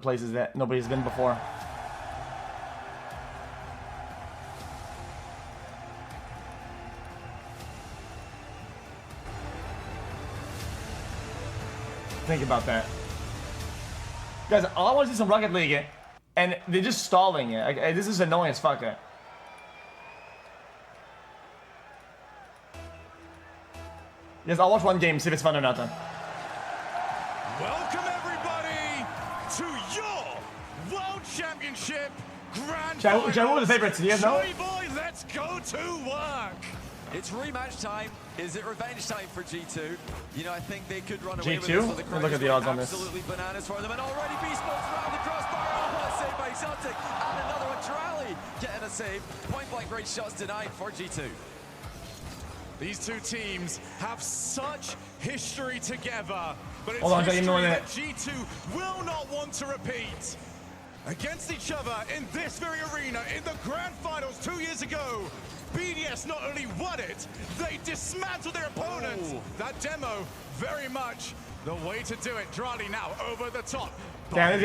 places that nobody's been before. Think about that. Guys, all I want to see some Rocket League, and they're just stalling it. Like, this is annoying as fuck. Yes, I'll watch one game, see if it's fun or not then. Welcome everybody to your World Championship Grand Chat, Finals. what are the favorites? Do you guys know? Boy, let's go to work. It's rematch time. Is it revenge time for G2? You know, I think they could run away with this. G2? Look at the odds on this. Absolutely bananas for them. And already Beast Mode's around the crossbar. Oh, what a save by Exotic. And another one, Drally getting a save. Point blank range shots denied for G2. These two teams have such history together, but it's history that G2 will not want to repeat. Against each other in this very arena in the Grand Finals 2 years ago, BDS not only won it, they dismantled their opponents. Oh. That demo, very much the way to do it. Drali now over the top. Damn,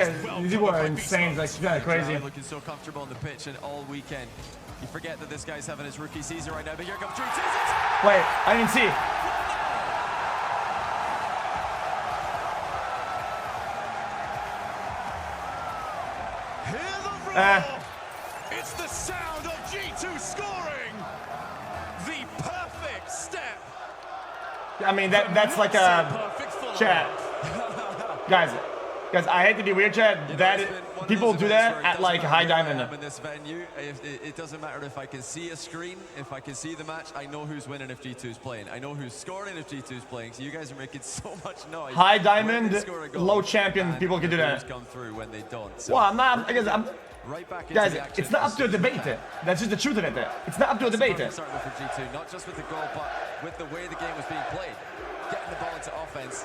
these people are insane. Like, kind of crazy. Looking so comfortable on the pitch and all weekend. You forget that this guy's having his rookie season right now, but here comes G2. Wait, I didn't see. Hear the roar. It's the sound of G2 scoring. The perfect step. I mean, that's like a chat. Guys, I hate to be weird, chat. That people do that at like High Diamond. In this venue, it doesn't matter if I can see a screen, if I can see the match. I know who's winning if G2 is playing. I know who's scoring if G2 is playing. So you guys are making so much noise. High Diamond, low champion, people can do that. Come through when they don't. So well, I'm not. I'm right back into guys, the action. it's not up to a debate. That's just the truth of it. It's not up to a debate. Starting for G2, not just with the goal, but with the way the game was being played. Getting the ball into offense.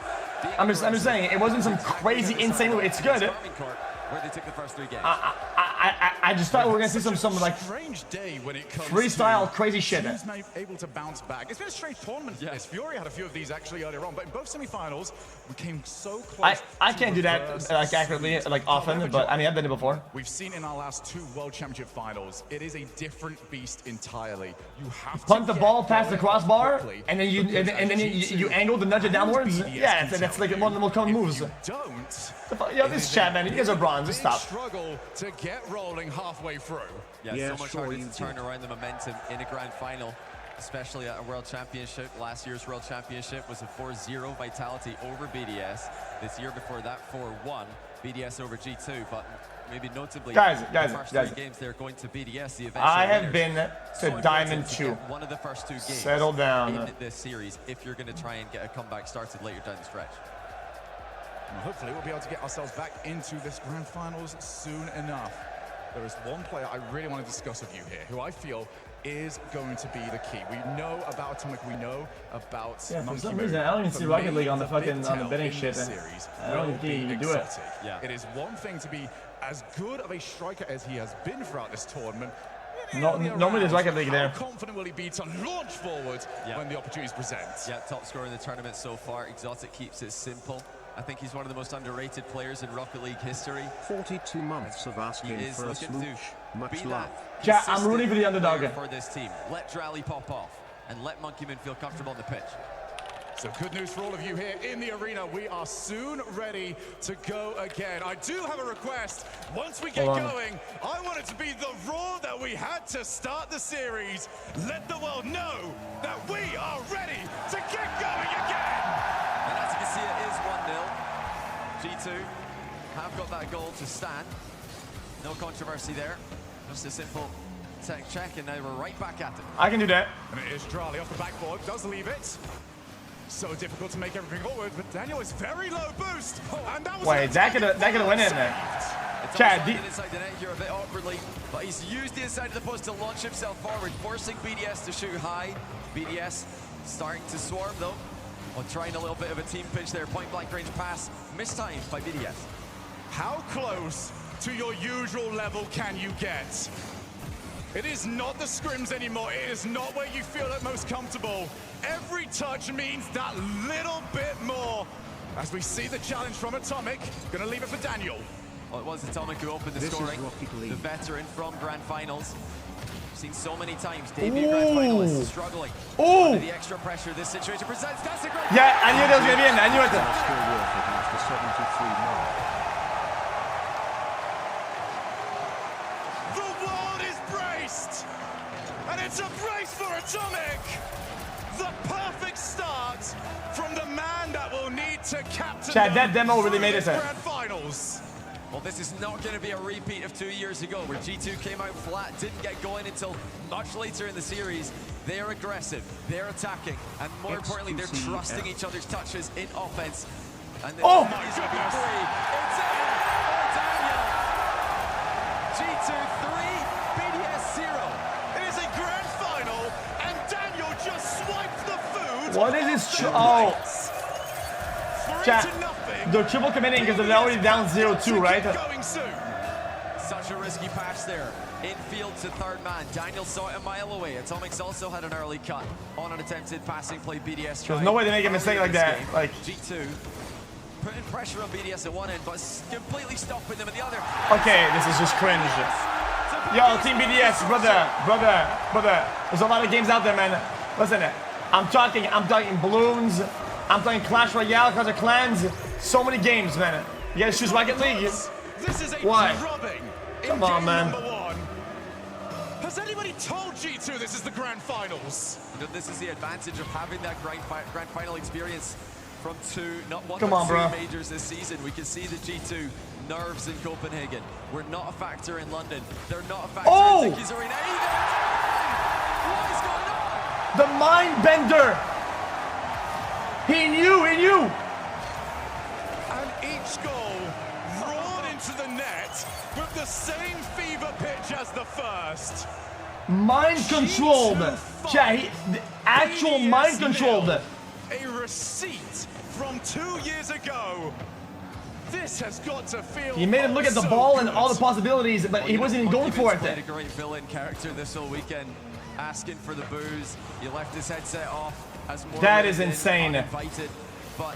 I'm just saying, it wasn't some crazy, insane move. It's good. Where they took the first 3 games. I just thought we were gonna see some like strange day when it comes freestyle crazy shit. Teams able to bounce back. It's been a strange tournament. Yes, Fury had a few of these actually earlier on, but in both semi-finals, we came so close. I can't do that like accurately, like often, but I mean I've done it before. We've seen in our last 2 World Championship finals, it is a different beast entirely. You have to punt the ball past the crossbar, and then you angle to nudge it downwards. Yeah, that's like one of the most common moves. Yo, this chat, man, you guys are bronze. Just stop. Struggle to get rolling halfway through. Yeah, so much harder to turn around the momentum in a grand final, especially at a World Championship. Last year's World Championship was a 4-0 vitality over BDS. This year before that, 4-1 BDS over G2. But maybe notably, guys, the first 3 games they're going to BDS. The eventual I have winners. been to So Diamond to 2. get one of the first 2 games. Settle down. In this series, if you're going to try and get a comeback started later down the stretch. And hopefully we'll be able to get ourselves back into this Grand Finals soon enough. There is one player I really want to discuss with you here, who I feel is going to be the key. We know about Atomic, we know about for some reason I don't even see Rocket League on the fucking betting shit. I don't think you do it. Yeah. It is one thing to be as good of a striker as he has been throughout this tournament. Normally there's Rocket League there. How confident will he be to launch forward when the opportunities present? Yeah, top scorer in the tournament so far. Exotic keeps it simple. I think he's one of the most underrated players in Rocket League history. 42 months of asking for a smooch. Much love. Yeah, I'm rooting for the underdog. For this team. Let Drally pop off and let Monkeyman feel comfortable on the pitch. So good news for all of you here in the arena. We are soon ready to go again. I do have a request. Once we get going, I want it to be the roar that we had to start the series. Let the world know that we are ready to get going again. And as you can see, it is 1-0. G2 have got that goal to stand. No controversy there. Just a simple tech check, and now we're right back at it. I can do that. And it is Drali off the backboard, does leave it. So difficult to make everything forward, but Daniel is very low boost. And that was that could win in there. Chad, inside the net here a bit awkwardly, but he's used the inside of the post to launch himself forward, forcing BDS to shoot high. BDS starting to swarm though. Well, trying a little bit of a team pitch there. Point blank range pass, mistimed by BDS. How close to your usual level can you get? It is not the scrims anymore. It is not where you feel at most comfortable. Every touch means that little bit more. As we see the challenge from Atomic, gonna leave it for Daniel. Well, it was Atomic who opened the scoring. The veteran from Grand Finals. Seen so many times debut Grand Finalists struggling. Under the extra pressure this situation presents. That's a great. Yeah, I knew that was gonna be in. I knew it. Still worth it after 73 more. The world is braced, and it's a brace for Atomic. The perfect start from the man that will need to captain Chad, that demo really made it. Grand Finals. Well, this is not going to be a repeat of 2 years ago where G2 came out flat, didn't get going until much later in the series. They're aggressive, they're attacking, and more importantly, they're trusting each other's touches in offense. And oh my goodness! It's in for Daniel. G2 3, BDS 0. It is a grand final, and Daniel just swiped the food. What is this? Oh. Chat, they're triple committing because they're already down 0-2, right? Such a risky pass there. Infield to third man. Daniel saw it a mile away. Atomic's also had an early cut on an attempted passing play. BDS There's no way they make a mistake like that. Like G2 putting pressure on BDS at one end, but completely stopping them at the other. Okay, this is just cringe. Yo, Team BDS, brother. There's a lot of games out there, man. Listen, I'm talking balloons. I'm playing Clash Royale, Clash of Clans. So many games, man. You guys choose Rocket League? This is a why? Come on, man. Has anybody told G2 this is the grand finals? You know, this is the advantage of having that grand final experience from not one Come but on, bro. two majors this season. We can see the G2 nerves in Copenhagen. We're not a factor in London. They're not a factor in Ticky's Arena either. What is going on? The mind bender. He knew. And each goal roared into the net with the same fever pitch as the first. Mind controlled. Chat, actual mind controlled. A receipt from 2 years ago. This has got to feel. He made him look at the ball and all the possibilities, but he wasn't even going for it. Played a great villain character this whole weekend, asking for the booze. He left his headset off. That is insane. Uninvited, but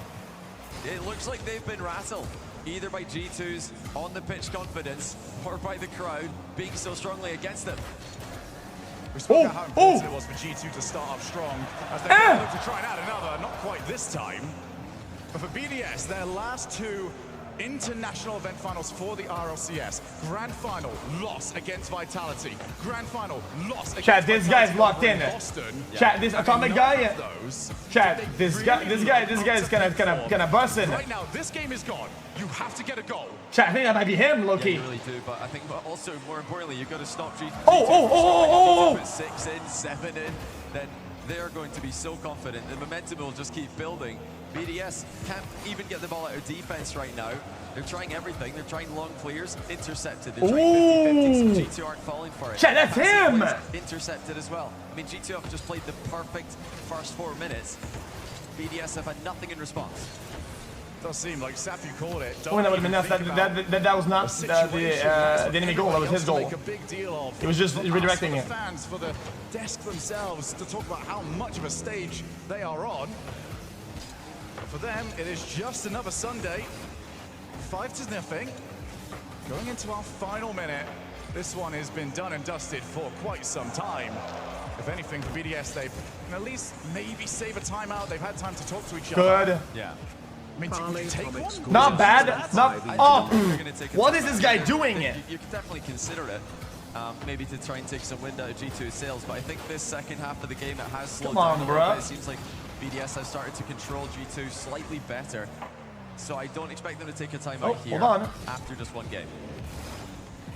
it looks like they've been rattled, either by G2's on the pitch confidence or by the crowd being so strongly against them. We spoke about how important it was for G2 to start off strong as they look to try and add another, not quite this time. But for BDS, their last two international event finals for the RLCS. Grand final loss against Vitality. Grand final loss against Chat, this guy's locked in. Boston. Chat, this Atomic guy. Chat, this guy is gonna bust in. Right now, this game is gone. You have to get a goal. Chat, I think that might be him, low key. Yeah, you really do, but I think also more importantly, you've got to stop G2. Put 6 in, 7 in, then they're going to be so confident. The momentum will just keep building. BDS can't even get the ball out of defense right now. They're trying everything. They're trying long clears, intercepted. They're trying 50-50, so G2 aren't falling for it. Chat, that's him! Intercepted as well. I mean, G2 have just played the perfect first 4 minutes. BDS have had nothing in response. Does seem like Saf, you called it. Oh, that would have been nuts. That was not the enemy goal. That was his goal. It was just redirecting it. Fans for the desk themselves to talk about how much of a stage they are on. For them, it is just another Sunday. 5-0. Going into our final minute. This one has been done and dusted for quite some time. If anything, for BDS, they can at least maybe save a timeout. They've had time to talk to each other. Good. Yeah. I mean, take one. Not bad. What is this guy doing? You can definitely consider it. Maybe to try and take some wind out of G2's sails, but I think this second half of the game it has slowed down a little bit. It seems like BDS has started to control G2 slightly better, so I don't expect them to take a timeout here after just one game.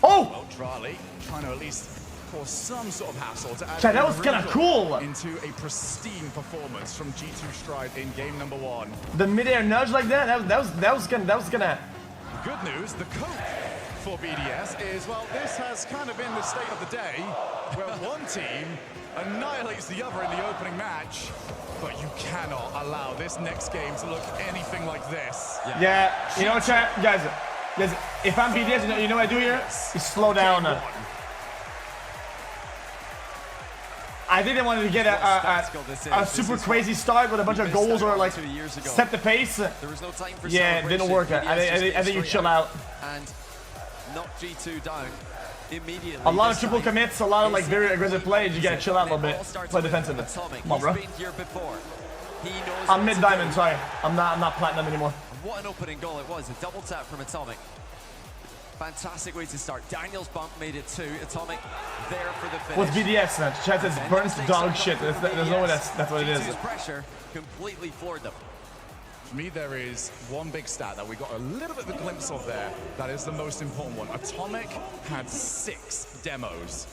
Well, Drali trying to at least cause some sort of hassle to add that was kind of cool. Into a pristine performance from G2 Stride in game number 1. The mid-air nudge like that was gonna. Good news, the cope for BDS is, well, this has kind of been the state of the day, where one team annihilates the other in the opening match, but you cannot allow this next game to look anything like this. Yeah, you know what, chat, guys, if I'm BDS, you know what I do here? Is slow down. I think they wanted to get a super crazy start with a bunch of goals or like set the pace. There was no time for yeah, it didn't work. I think you chill out. And knock G2 down immediately. A lot of triple commits, a lot of like very aggressive plays. You gotta chill out a little bit. Play defensively. Come on, bro. I'm mid diamond. Sorry, I'm not platinum anymore. What an opening goal it was. A double tap from Atomic. Fantastic way to start. Daniel's bump made it 2. Atomic there for the finish. What's BDS, man? Chat says burns dog shit. There's no way that's what it is. G2's pressure completely floored them. For me, there is one big stat that we got a little bit of a glimpse of there. That is the most important one. Atomic had 6 demos.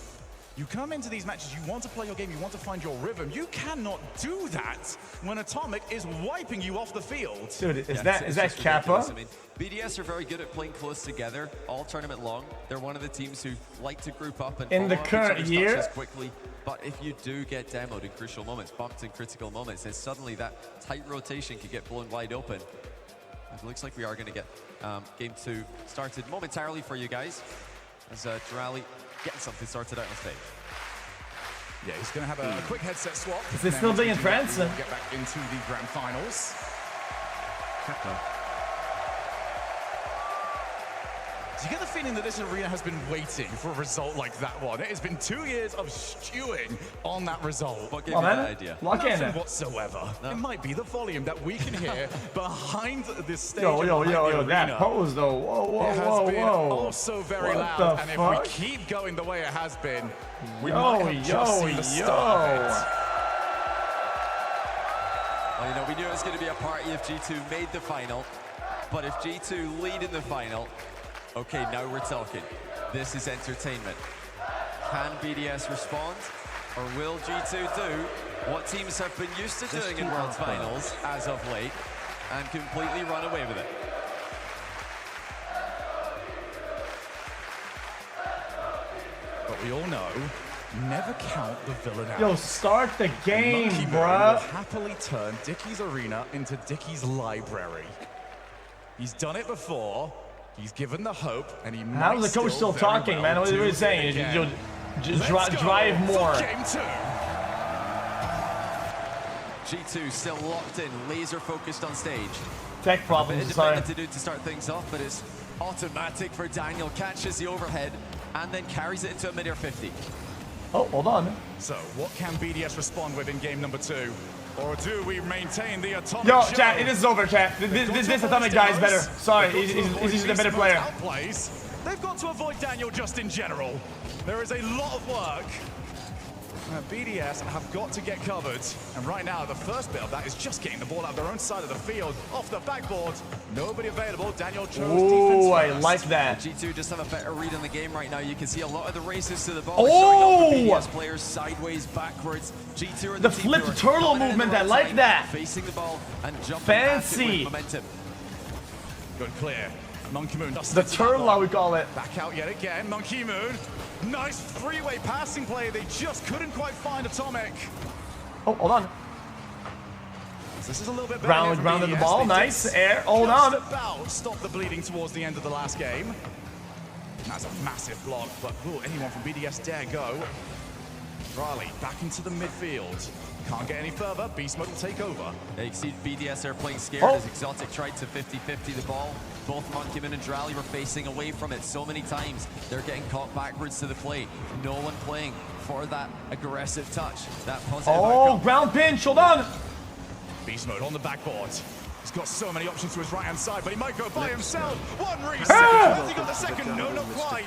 You come into these matches, you want to play your game, you want to find your rhythm. You cannot do that when Atomic is wiping you off the field. Dude, is that Kappa? I mean, BDS are very good at playing close together all tournament long. They're one of the teams who like to group up and in the follow up current each other's year touches quickly. But if you do get demoed in crucial moments, bumped in critical moments, then suddenly that tight rotation could get blown wide open. It looks like we are going to get game 2 started momentarily for you guys as Jirali getting something sorted out on stage. Yeah, he's going to have a quick headset swap. Is this still being in France? Get back into the grand finals. Do you get the feeling that this arena has been waiting for a result like that one? It has been 2 years of stewing on that result. What gave you that idea? Nothing whatsoever. No. It might be the volume that we can hear behind this stage. Yo, that pose though. Whoa. Oh, so very loud. And if we keep going the way it has been, we might have just seen the start of it. Well, you know, we knew it was going to be a party if G2 made the final. But if G2 lead in the final, okay, now we're talking. This is entertainment. Can BDS respond? Or will G2 do what teams have been used to doing in World Finals as of late and completely run away with it? But we all know, never count the villain out. Yo, start the game, bruh. Happily turn Dickie's arena into Dickie's library. He's done it before. He's given the hope, and he might. How's the coach still talking, man? What are you saying? Just drive more. Game 2. G2 still locked in, laser focused on stage. Tech problems, sorry. To do to start things off, but it's automatic for Daniel. Catches the overhead and then carries it into a mid-air 50. Oh, hold on. So, what can BDS respond with in game number 2? Or do we maintain the Atomic Yo, show? chat, it is over, chat. This Atomic guy is better. Sorry, he's just a better player. They've got to avoid Daniel just in general. There is a lot of work. BDS have got to get covered. And right now, the first bit of that is just getting the ball out their own side of the field, off the backboard. Nobody available. Daniel chose defense I first. like that. G2 just have a better read on the game right now. You can see a lot of the races to the ball. Oh! BDS players sideways, backwards. G2 are the flip turtle movement, I like that. Facing the ball and jumping fancy with momentum. Good clear. Monkey Moon. The turtle, I would call it. Back out yet again. Monkey Moon. Nice three-way passing play. They just couldn't quite find Atomic. Oh, hold on. So this is a little bit better. Grounded the ball. Nice air. Hold on. About stop the bleeding towards the end of the last game. That's a massive block, but will anyone from BDS dare go? Riley back into the midfield. Can't get any further. Beast Mode will take over. Yeah, you can see BDS are playing scared as Exotic tried to 50-50 the ball. Both Monkeyman and Drally were facing away from it so many times. They're getting caught backwards to the plate. No one playing for that aggressive touch, that positive outcome. Ground pinch, hold on. Beast Mode on the backboard. He's got so many options to his right-hand side, but he might go by himself. One reset. Has he got the second? No, not quite.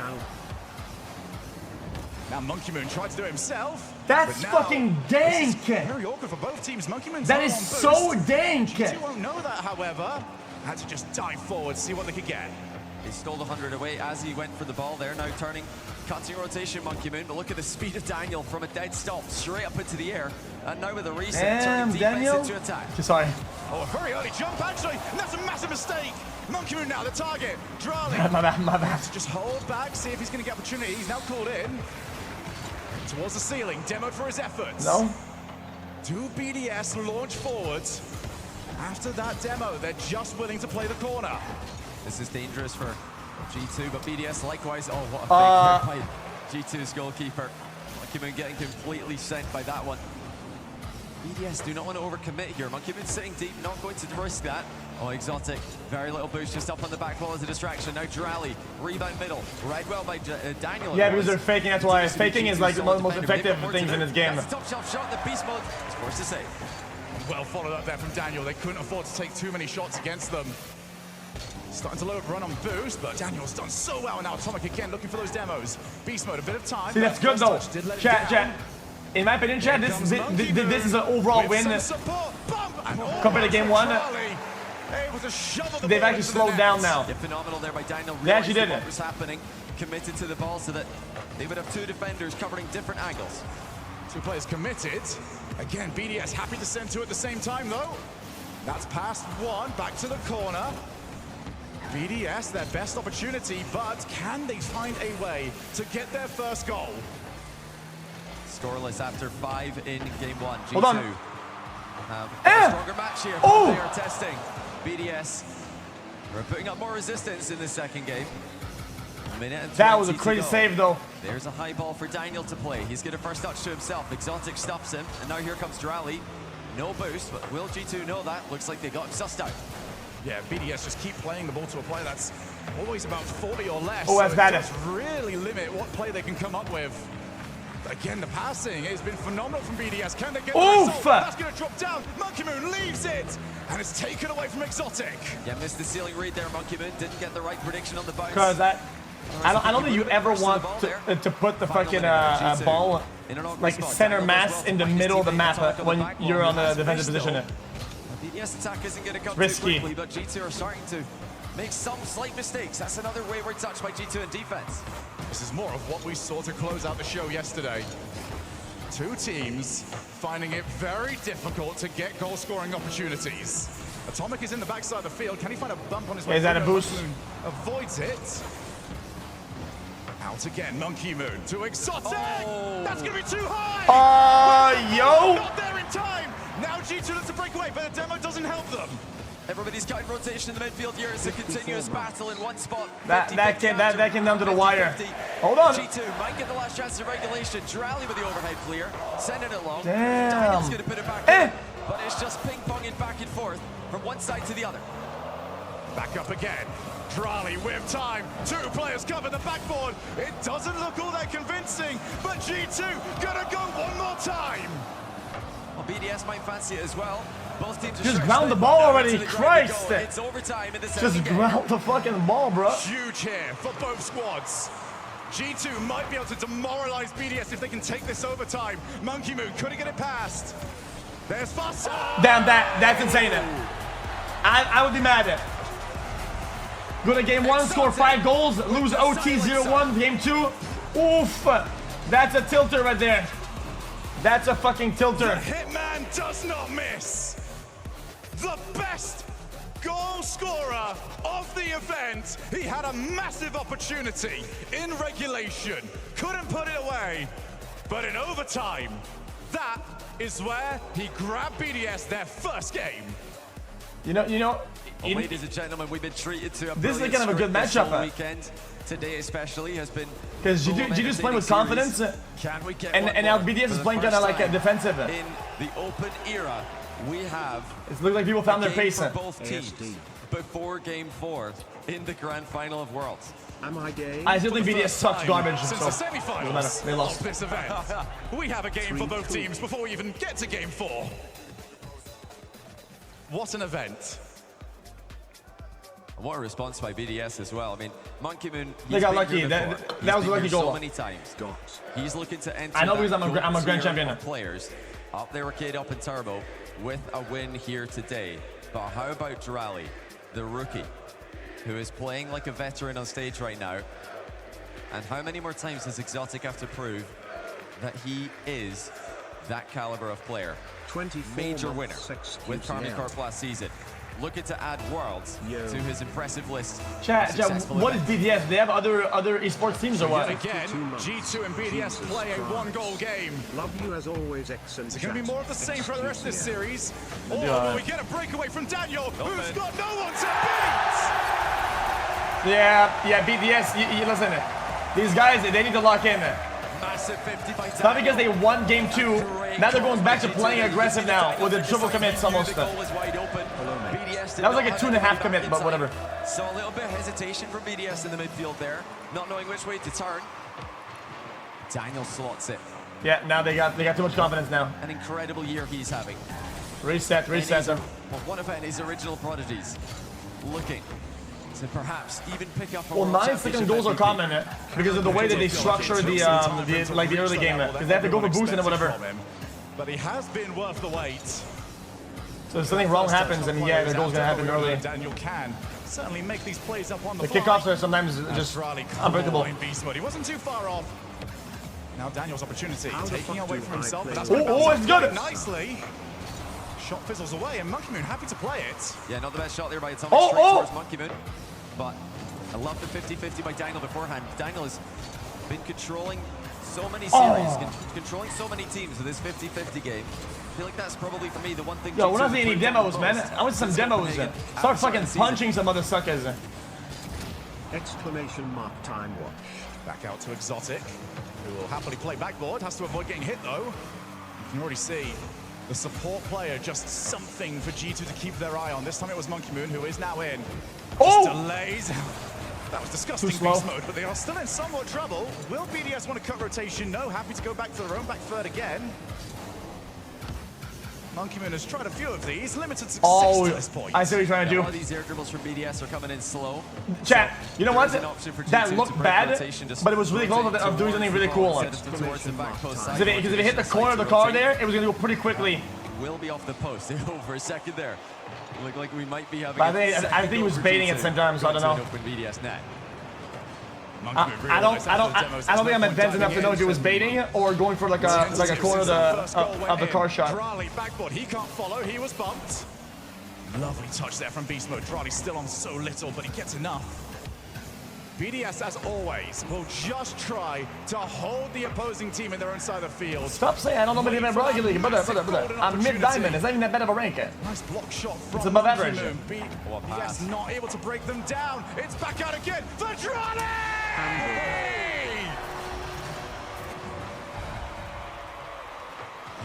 Now Monkey Moon tried to do it himself. That's fucking dank. Very awkward for both teams. Monkey Moon's that is so dank. G2 won't know that, however. Had to just dive forward, see what they could get. He stole the 100 away as he went for the ball there. Now turning, cutting rotation, Monkey Moon. But look at the speed of Daniel from a dead stop straight up into the air. And now with a reset, turning defense into attack. Sorry. Oh, a very early jump, actually. And that's a massive mistake. Monkey Moon now, the target. Drali. My bad. Just hold back, see if he's going to get opportunity. He's now called in. Towards the ceiling, demoed for his efforts. No. Do BDS launch forwards? After that demo, they're just willing to play the corner. This is dangerous for G2, but BDS likewise. Oh, what a big by G2's goalkeeper. Monkey Moon getting completely sent by that one. BDS do not want to overcommit here. Monkey Moon sitting deep, not going to risk that. Oh, Exotic, very little boost just up on the back wall as a distraction. Now Drally, rebound middle, right well by Daniel. Yeah, because they're faking, that's why. Faking is like the most effective things in this game. That's the top shelf shot, the beast mode is forced to save. Well followed up there from Daniel. They couldn't afford to take too many shots against them. Starting to load run on boost, but Daniel's done so well. Now Atomic again looking for those demos. Beast mode, a bit of time. See, that's good though. Chat. In my opinion, chat, this is an overall win compared to game one. They've actually slowed down now. Yeah, phenomenal there by Daniel. They actually did what was happening, committed to the ball so that they would have two defenders covering different angles. Two players committed. Again, BDS happy to send two at the same time though. That's past one, back to the corner. BDS, their best opportunity, but can they find a way to get their first goal? Scoreless after 5 in game one. G2 Hold on. a stronger match here. Oh. They are testing. BDS are putting up more resistance in the second game. That was a crazy save though. There's a high ball for Daniel to play. He's got a first touch to himself. Exotic stops him, and now here comes Drally. No boost, but will G2 know that? Looks like they got him sussed out. Yeah, BDS just keep playing the ball to a player that's always about 40 or less. Oh, that's so bad. It does really limit what play they can come up with. Again, the passing has been phenomenal from BDS. Can they get the result? That's going to drop down. Monkey Moon leaves it, and it's taken away from Exotic. Yeah, missed the ceiling read there, Monkey Moon. Didn't get the right prediction on the bounce. Because I don't think you ever want to put the fucking ball like center mass in the middle of the map when you're on the defensive position. BDS attack isn't going to come Risky. too quickly, but G2 are starting to make some slight mistakes. That's another wayward touch by G2 in defense. This is more of what we saw to close out the show yesterday. Two teams finding it very difficult to get goal-scoring opportunities. Atomic is in the backside of the field. Can he find a bump on his way? Is that a boost? Avoids it. Out again, Monkey Moon to Exotic. Oh. That's going to be too high. Yo. Not there in time. Now G2 looks to break away, but the demo doesn't help them. Everybody's got in rotation in the midfield here. It's a continuous battle in one spot. That came down to the wire. Hold on. G2 might get the last chance of regulation. Drally with the overhead clear. Sending it long. Damn. Daniel's going to put it back in. But it's just ping-ponging back and forth from one side to the other. Back up again. Drally with time. Two players cover the backboard. It doesn't look all that convincing, but G2 gonna go one more time. Well, BDS might fancy it as well. Both teams Just ground the ball already, Christ! It's overtime in the second Just ground the fucking ball, bro. Huge here for both squads. G2 might be able to demoralize BDS if they can take this overtime. Monkey Moon couldn't get it past. There's Foster. Damn, that's insane. I would be mad at. Go to game one, score 5 goals, lose OT 0-1, game 2. Oof, that's a tilter right there. That's a fucking tilter. The Hitman does not miss. The best goal scorer of the event. He had a massive opportunity in regulation. Couldn't put it away. But in overtime, that is where he grabbed BDS their first game. You know. Well, ladies and gentlemen, we've been treated to a this is kind of a good matchup. Weekend. Today especially has been because G2's playing with confidence, and now BDS is playing kind of like a defensive. In the open era, we have. It looks like people found their pace. For both teams before Game 4 in the Grand Final of Worlds. Am I gay? I still think BDS sucks garbage. Since So the semi-finals they lost. of this event, we have a game for both teams before we even get to Game 4. What an event. What a response by BDS as well. I mean, Monkey Moon. They got lucky. That was a lucky goal. So many times. He's looking to enter. I know because I'm a grand champion. Players up there, Arcade up in Turbo with a win here today. But how about Drally, the rookie, who is playing like a veteran on stage right now? And how many more times does Exotic have to prove that he is that caliber of player? Major winner with Karmine Corp last season. Looking to add Worlds to his impressive list. Chat, what is BDS? Do they have other esports teams or what? Again, G2 and BDS play a one-goal game. Love you as always, excellent. It's going to be more of the same for the rest of this series. Or will we get a breakaway from Daniel, who's got no one to beat? Yeah, BDS, you listen, these guys, they need to lock in. Massive 50 by It's not because they won game 2. Now they're going back to playing aggressive now with the triple commits almost. The goal was wide open. BDS BDS. That was like a 2.5 commit, but whatever. So a little bit of hesitation from BDS in the midfield there, not knowing which way to turn. Daniel slots it. Yeah, now they got too much confidence now. An incredible year he's having. Reset. One of his original prodigies looking to perhaps even pick up a Well, World 9 second Championship goals are MVP. common because of the way that they structure the early game, because they have to go for boosting and whatever. But he has been worth the wait. So if something wrong happens, and yeah, the goal's gonna happen early. Daniel can certainly make these plays up on The fly. kickoffs are sometimes just unbreakable. He wasn't too far off. Now Daniel's opportunity, taking away from himself. But that's it's good. Nicely. Shot fizzles away, and Monkey Moon happy to play it. Yeah, not the best shot there by Atomic, straight towards Monkey Moon. But I love the 50-50 by Daniel beforehand. Daniel has been controlling so many series, controlling so many teams with this 50-50 game. I feel like that's probably, for me, the one thing... Yo, we're not seeing any demos, man. I want some demos. Start fucking punching some other suckers. Exclamation mark time watch. Back out to Exotic, who will happily play backboard. Has to avoid getting hit, though. You can already see the support player, just something for G2 to keep their eye on. This time it was Monkey Moon, who is now in. Just delays. That was disgusting beast mode, but they are still in somewhat trouble. Will BDS want to cut rotation? No, happy to go back to their own back third again. Monkey Moon has tried a few of these, limited success to this point. I see what you're trying to do. A lot of these air dribbles from BDS are coming in slow. Chat, you know what? There is an option for That G2 looked to break bad, rotation, just but it was really close of doing something really cool. Set it towards the back post side. Because if it hit the corner of the car there, it was going to go pretty quickly. Will be off the post. Oh, for a second there. Looked like we might be having I think he was baiting at the same time, so I don't know. Open BDS net. I don't think I'm advanced enough to know if he was baiting or going for like a corner of the car shot. Drali backboard, he can't follow, he was bumped. Lovely touch there from Beast Mode. Drali's still on so little, but he gets enough. BDS, as always, will just try to hold the opposing team in their own side of the field. Stop saying I don't know about even Rocket League, brother. I'm mid-diamond. It's not even that bad of a rank. Nice block shot from It's above average. BDS not able to break them down. It's back out again for Drali!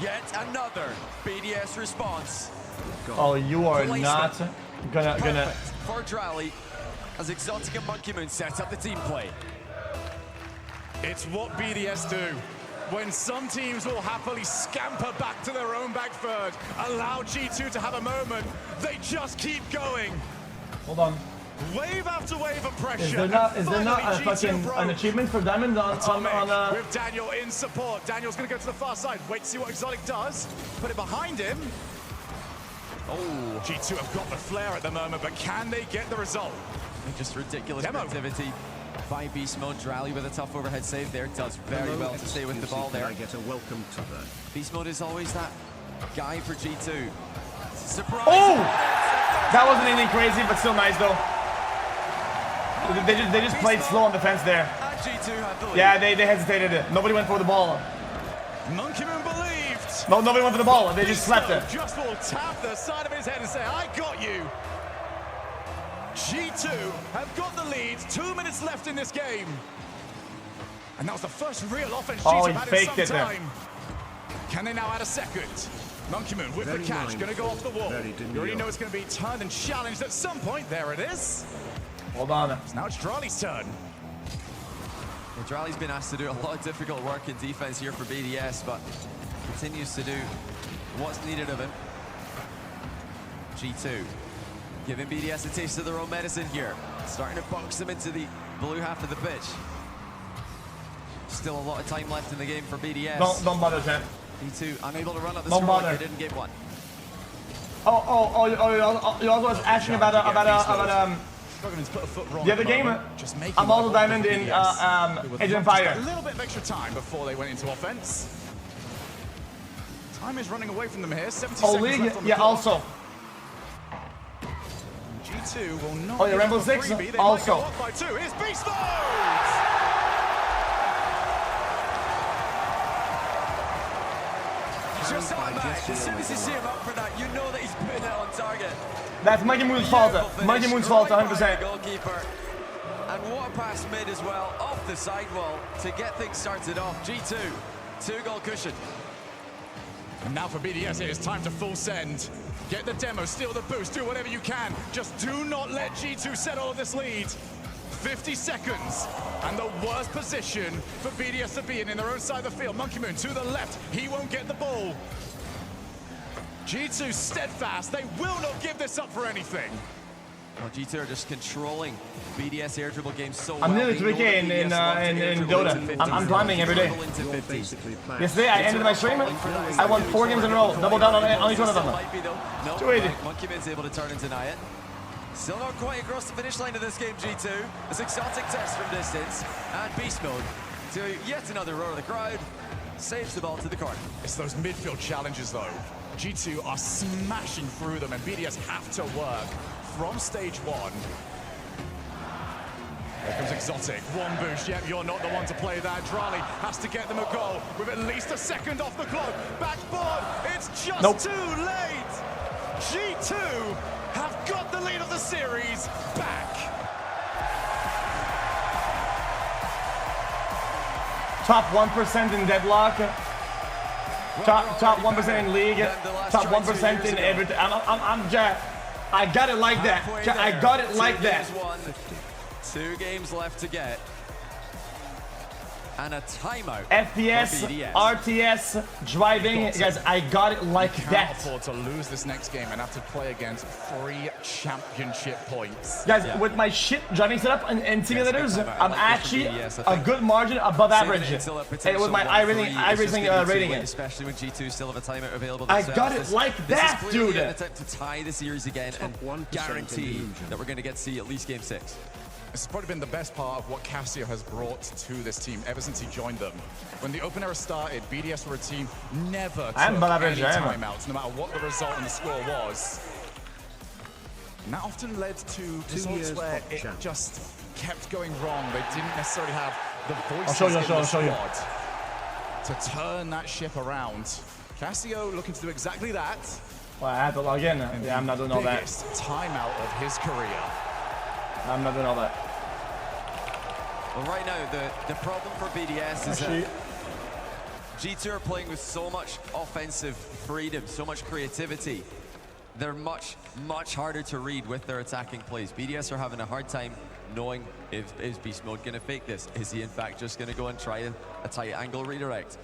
Yet another BDS response. Oh, you are not gonna. Perfect for Drali as Exotic and Monkey Moon set up the team play. It's what BDS do. When some teams will happily scamper back to their own back third, allow G2 to have a moment, they just keep going. Hold on. Wave after wave of pressure. Is there not a fucking an achievement for Diamond on with Daniel in support. Daniel's gonna go to the far side. Wait to see what Exotic does. Put it behind him. Oh, G2 have got the flare at the moment, but can they get the result? Just ridiculous activity by Beast Mode. Drali with a tough overhead save there. Does very well to stay with the ball there. I get a welcome to the Beast Mode is always that guy for G2. Surprise! Oh! That wasn't anything crazy, but still nice though. They just played slow on defense there. And G2 had the lead. Yeah, they hesitated. Nobody went for the ball. Monkey Moon believed. No, nobody went for the ball. They just slapped it. Just will tap the side of his head and say, I got you. G2 have got the lead. 2 minutes left in this game. And that was the first real offense G2 have had in some time. Can they now add a second? Monkey Moon with the catch, going to go off the wall. You already know it's going to be turned and challenged at some point. There it is. Hold on. So now it's Drali's turn. Well, Drali's been asked to do a lot of difficult work in defense here for BDS, but continues to do what's needed of him. G2 giving BDS a taste of their own medicine here. Starting to box them into the blue half of the pitch. Still a lot of time left in the game for BDS. Don't bother, Jen. G2 unable to run up the score like they didn't get one. You also was asking about the other game. I'm also Diamond in Age of Fire. A little bit of extra time before they went into offense. Time is running away from them here. 70 seconds League, left on the yeah, clock. also. G2 will not. Oh, yeah, Rainbow Six, also. Might go up by 2. Here's Beast Mode! Just like that, as soon as you see him up for that, you know that he's putting it on target. That's Monkey Moon's fault. Monkey Moon's fault, 100%. Goalkeeper. And what a pass mid as well, off the sidewall to get things started off. G2, 2-goal cushion. And now for BDS, it is time to full send. Get the demo, steal the boost, do whatever you can. Just do not let G2 settle on this lead. 50 seconds, and the worst position for BDS to be in their own side of the field. Monkey Moon to the left, he won't get the ball. G2 steadfast, they will not give this up for anything. Well, G2 are just controlling BDS air dribble games so well. I'm nearly 3K in Dota. I'm climbing every day. Yesterday I ended my stream. I won 4 games in a row. Double down on each one of them. Too easy. Monkey Moon's able to turn and deny it. Still not quite across the finish line of this game, G2. As exotic test from distance, and beast mode to yet another roar of the crowd. Saves the ball to the corner. It's those midfield challenges though. G2 are smashing through them, and BDS have to work from stage 1. Here comes Exotic, one boost, yep, you're not the one to play that. Drali has to get them a goal with at least a second off the clock. Backboard, it's just too late. G2 have got the lead of the series back. Top 1% in deadlock. Top 1% in league. Top 1% in everything. I'm Jack. I got it like that. I got it like that. 2 games left to get. And a timeout. FPS, RTS, driving. Guys, I got it like that. Can't afford to lose this next game and have to play against 3 championship points. Guys, with my shit driving setup and simulators, I'm actually a good margin above average. With my iRacing rating. Especially when G2 still have a timeout available. I got it like that, dude. An attempt to tie the series again and guarantee that we're going to get to see at least game 6. This has probably been the best part of what Cassio has brought to this team ever since he joined them. When the Open Era started, BDS were a team never took any timeouts, no matter what the result and the score was. And that often led to results where it just kept going wrong. They didn't necessarily have the voices in the squad to turn that ship around. Cassio looking to do exactly that. Well, I have to log in. Yeah, I'm not doing all that. Biggest timeout of his career. I'm not doing all that. Well, right now, the problem for BDS is that G2 are playing with so much offensive freedom, so much creativity. They're much, much harder to read with their attacking plays. BDS are having a hard time knowing is Beast Mode going to fake this? Is he in fact just going to go and try a tight angle redirect?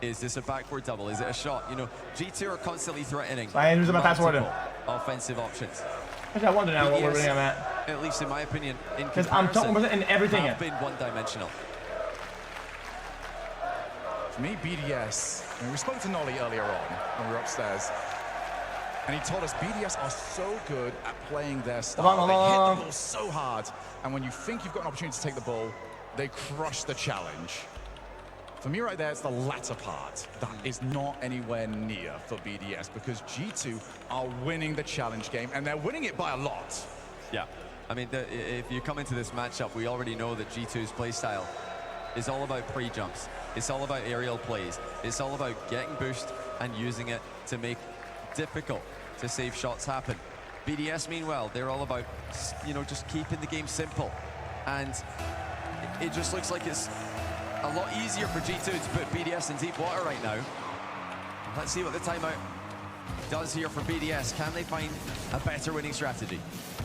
Is this a backboard double? Is it a shot? You know, G2 are constantly threatening offensive options. I wonder now what we're really at. At least in my opinion, because I'm talking about in everything. Have been one-dimensional. For me, BDS. I mean, we spoke to Nolly earlier on when we were upstairs, and he told us BDS are so good at playing their style. They hit the ball so hard, and when you think you've got an opportunity to take the ball, they crush the challenge. For me right there, it's the latter part that is not anywhere near for BDS, because G2 are winning the challenge game, and they're winning it by a lot. Yeah, I mean, if you come into this matchup, we already know that G2's play style is all about pre-jumps. It's all about aerial plays. It's all about getting boost and using it to make difficult to save shots happen. BDS, meanwhile, they're all about, you know, just keeping the game simple. And it just looks like it's a lot easier for G2 to put BDS in deep water right now. Let's see what the timeout does here for BDS. Can they find a better winning strategy?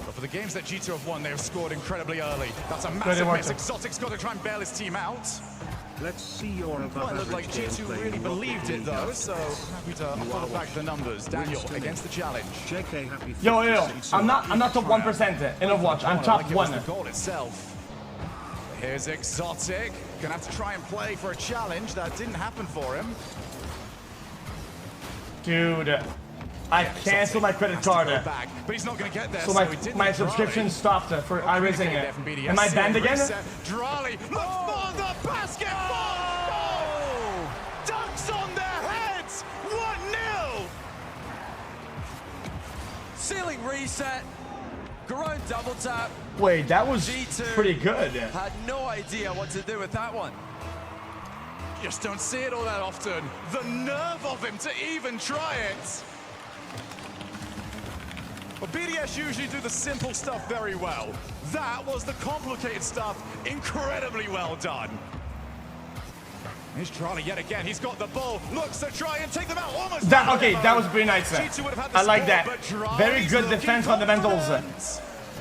But for the games that G2 have won, they have scored incredibly early. That's a massive miss. Exotic's got to try and bail his team out. Let's see your above average. Looked like G2 really believed it though, so happy to follow back the numbers. Daniel against the challenge. JK, happy yo, I'm not top 1% in Overwatch. I'm top 1. The goal itself. Here's Exotic. Gonna have to try and play for a challenge. That didn't happen for him. Dude, I canceled my credit card. Back, but he's not gonna get there. So my subscription stopped for iRacing. Am I banned again? Drali looks for the basketball! Oh! Dunks on their heads! 1-0! Ceiling reset. Ground double tap. Wait, that was G2 pretty good. Had no idea what to do with that one. Just don't see it all that often. The nerve of him to even try it. But BDS usually do the simple stuff very well. That was the complicated stuff incredibly well done. Here's Charlie yet again. He's got the ball. Looks to try and take them out. Almost. Okay, that was pretty nice. I like that. Very good defense fundamentals. And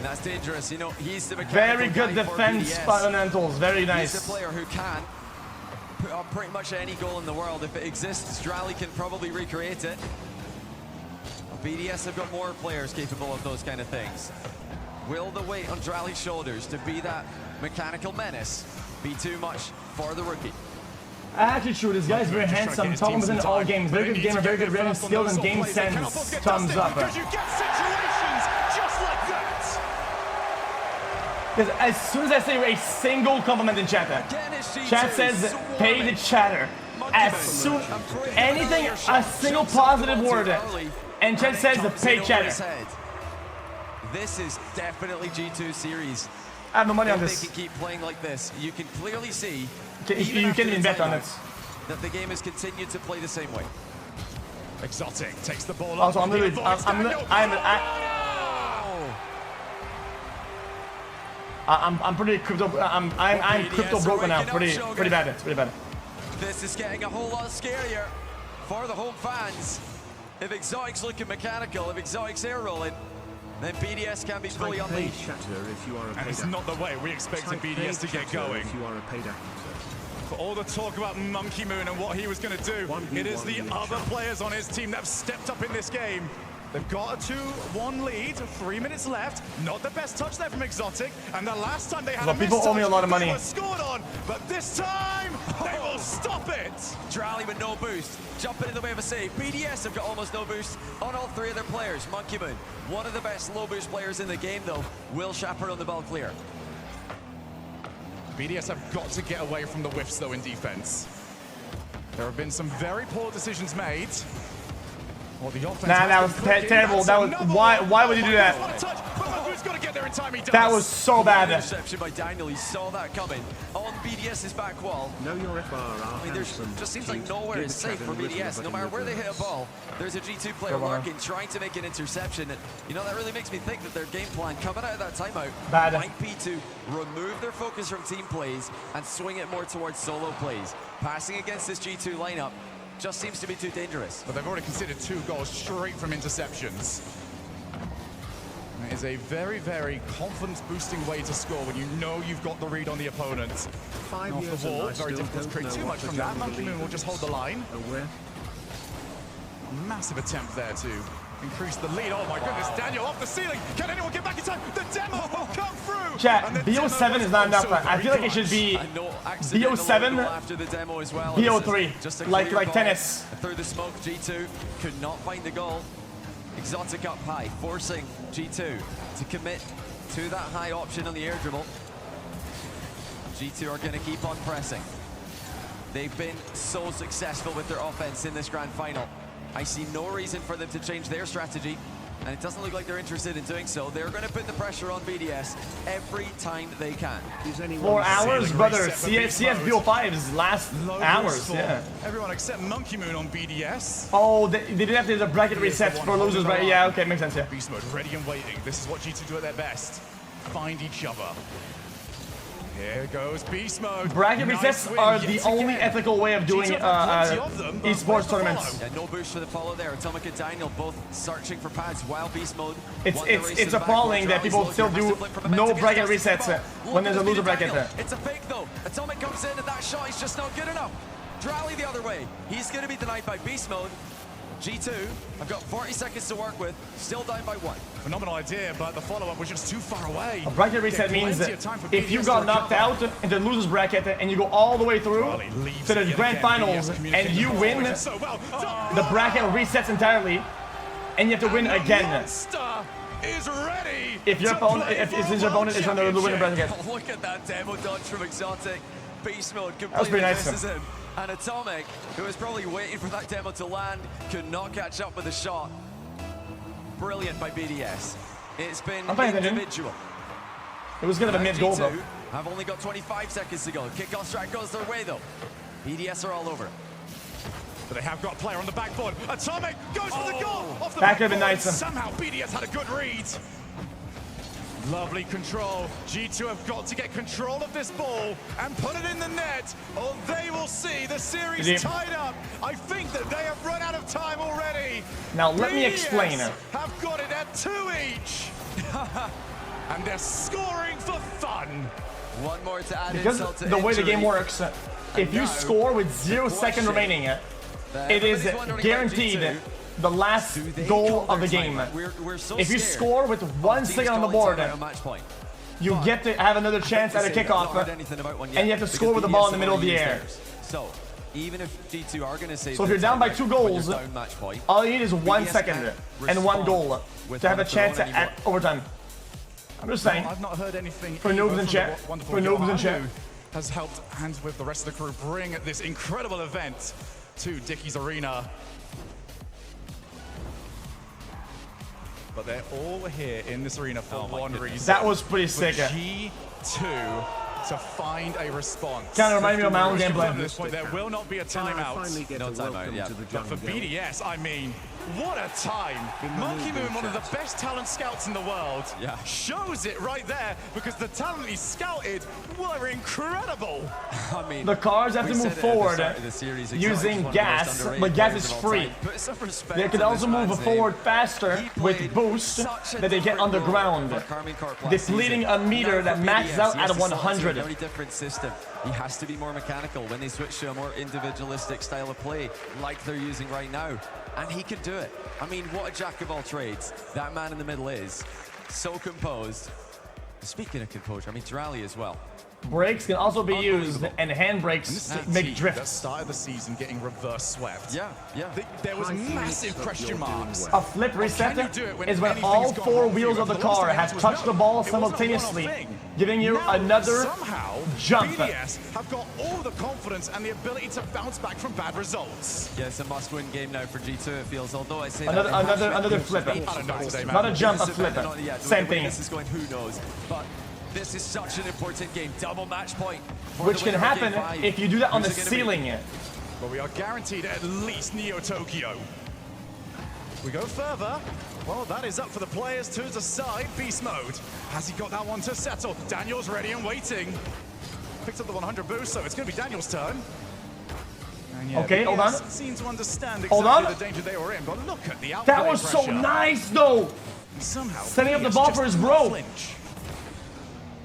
that's dangerous. You know, he's the very good defense fundamentals. Very nice. He's the player who can put up pretty much any goal in the world. If it exists, Drally can probably recreate it. BDS have got more players capable of those kind of things. Will the weight on Drally's shoulders to be that mechanical menace be too much for the rookie? Attitude, this guy's very handsome. Thomas in all games. Very good gamer, very good reading skills and game sense. Thumbs up. Because you get situations just like that. Because as soon as I say a single compliment in chat, chat says pay the chatter. As soon anything, a single positive word, and chat says pay chatter. This is definitely G2 series. I have no money on this. They can keep playing like this. You can clearly see. You can't even bet on it. That the game has continued to play the same way. Exotic takes the ball. Also, I'm pretty crypto. I'm crypto broke now. Pretty bad. It's pretty bad. This is getting a whole lot scarier for the home fans. If Exotic's looking mechanical, if Exotic's air rolling, then BDS can be fully unleashed. And it's not the way we expected BDS to get going. For all the talk about Monkey Moon and what he was going to do, it is the other players on his team that have stepped up in this game. They've got a 2-1 lead, 3 minutes left. Not the best touch there from Exotic. And the last time they had a people owe me a lot of money. They were scored on, but this time they will stop it. Drally with no boost, jumping in the way of a save. BDS have got almost no boost on all three of their players. Monkey Moon, one of the best low boost players in the game though, will chaperone the ball clear. BDS have got to get away from the whiffs though in defense. There have been some very poor decisions made. Well, nah, that was terrible. That was why would you do that? That was so bad. Interception by Daniel. He saw that coming on BDS's back wall. Know your FRR. I mean, there just seems like nowhere is safe for BDS. No matter where they hit a ball, there's a G2 player lurking, trying to make an interception. And you know, that really makes me think that their game plan coming out of that timeout might be to remove their focus from team plays and swing it more towards solo plays. Passing against this G2 lineup just seems to be too dangerous. But they've already considered 2 goals straight from interceptions. It is a very, very confidence-boosting way to score when you know you've got the read on the opponent. 5 off years the wall, very difficult to create too much from that. Monkey Moon will just hold the line. Massive attempt there to increase the lead. Oh my goodness, Daniel off the ceiling. Can anyone get back in time? The demo will come through. Chat, BO7 is not enough. I feel like it should be BO7, after the demo as well. BO3, like tennis. Through the smoke, G2 could not find the goal. Exotic up high, forcing G2 to commit to that high option on the air dribble. G2 are going to keep on pressing. They've been so successful with their offense in this grand final. I see no reason for them to change their strategy, and it doesn't look like they're interested in doing so. They're going to put the pressure on BDS every time they can. 4 hours, brother. CS BO5's last hours, yeah. Everyone except Monkey Moon on BDS. Oh, they did have to do the bracket resets for losers, right? Yeah, okay, makes sense, yeah. Beast mode, ready and waiting. This is what G2 do at their best. Find each other. Here goes Beast Mode. Bracket resets are the only ethical way of doing esports tournaments. Yeah, no boost for the follow there. Atomic and Daniel both searching for pads while Beast Mode. It's appalling that people still do no bracket resets when there's a loser bracket there. It's a fake though. Atomic comes in and that shot is just not good enough. Drally the other way. He's going to be denied by Beast Mode. G2, I've got 40 seconds to work with, still down by 1. Phenomenal idea, but the follow-up was just too far away. A bracket reset means that if you got knocked out in the losers bracket and you go all the way through to the grand finals and you win, the bracket resets entirely and you have to win again. If your opponent, if your opponent is on the winning bracket. Look at that demo dodge from Exotic. Beast Mode pretty completely nice. misses him. And Atomic, who was probably waiting for that demo to land, could not catch up with the shot. Brilliant by BDS. It's been individual. It was going to be a mid-goal, though. I've only got 25 seconds to go. Kickoff strike goes their way, though. BDS are all over. But they have got a player on the backboard. Atomic goes for the goal. Off the That could have been nice. Somehow BDS had a good read. Lovely control. G2 have got to get control of this ball and put it in the net, or they will see the series tied up. I think that they have run out of time already. Now let me explain it. Have got it at 2 each. And they're scoring for fun. One more to add because insult to the way the injury. game works, if you score with 0 seconds remaining, it is guaranteed the last goal of the game. If you score with 1 second on the board, you get to have another chance at a kickoff, and you have to score with the ball in the middle of the air. So even if G2 are going to say, so if you're down by 2 goals, all you need is 1 second and 1 goal to have a chance at overtime. I'm just saying. I've not heard anything for noobs in chat. For noobs in chat. Has helped hands with the rest of the crew bring this incredible event to Dickie's Arena. But they're all here in this arena for one reason. That was pretty sick. G2 to find a response. Kind of remind me of my own gameplay. At this point, there will not be a timeout. No timeout, yeah. But for BDS, I mean, what a time. Monkey Moon, one of the best talent scouts in the world, shows it right there because the talent he scouted were incredible. I mean, the cars have to move forward using gas, but gas is free. They can also move forward faster with boost that they get on the ground, depleting a meter that maxes out at 100. Very different system. He has to be more mechanical when they switch to a more individualistic style of play like they're using right now. And he can do it. I mean, what a jack of all trades that man in the middle is. So composed. Speaking of composure, I mean, Rally as well. Brakes can also be used, and handbrakes make drifts. That started the season getting reverse swept. Yeah. There was massive question marks. A flip reset is when all 4 wheels of the car have touched the ball simultaneously, giving you another jump. BDS have got all the confidence and the ability to bounce back from bad results. Yeah, it's a must-win game now for G2, it feels. Although I say another flip. Not a jump, a flip. Same thing. This is going, who knows? But this is such an important game. Double match point. Which can happen if you do that on the ceiling. But we are guaranteed at least Neo Tokyo. We go further. Well, that is up for the players to decide. Beast mode. Has he got that one to settle? Daniel's ready and waiting. Picked up the 100 boost, so it's going to be Daniel's turn. Okay, hold on. Seem to understand exactly the danger they were in, but look at the outplay that was pressure. So nice, though. Somehow, setting up the ball for his bro. Flinch.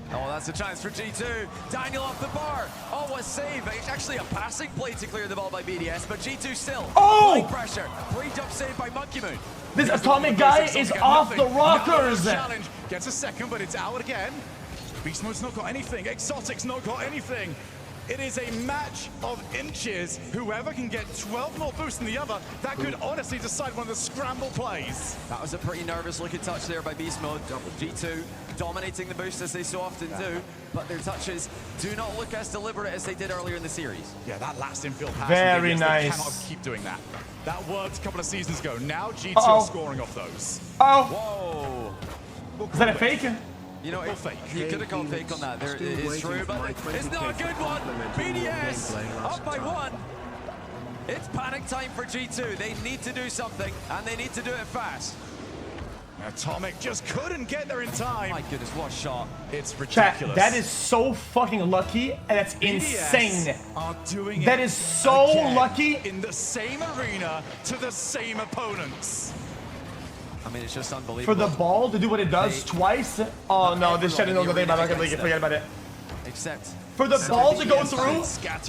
Oh, that's a chance for G2. Daniel off the bar. Oh, a save. It's actually a passing play to clear the ball by BDS, but G2 still. Oh! Pressure. Pre-jump save by Monkey Moon. This atomic guy is off the rockers. Challenge gets a second, but it's out again. Beast Mode's not got anything. Exotic's not got anything. It is a match of inches. Whoever can get 12 more boosts than the other, that could honestly decide one of the scramble plays. That was a pretty nervous looking touch there by Beast Mode. G2 dominating the boost as they so often do, but their touches do not look as deliberate as they did earlier in the series. Yeah, that last infield pass. Very nice. They cannot keep doing that. That worked a couple of seasons ago. Now G2 are scoring off those. Oh. Whoa. Is that a fake? You know, he could have called fake on that. It is true, but it's not a good one. BDS up by 1. It's panic time for G2. They need to do something, and they need to do it fast. Atomic just couldn't get there in time. My goodness, what a shot. It's ridiculous. Chat, that is so fucking lucky, and that's insane. Are doing that is so lucky. In the same arena to the same opponents. I mean, it's just unbelievable. For the ball to do what it does twice? Oh no, this shit is no good. Forget about it. Except for the ball to go through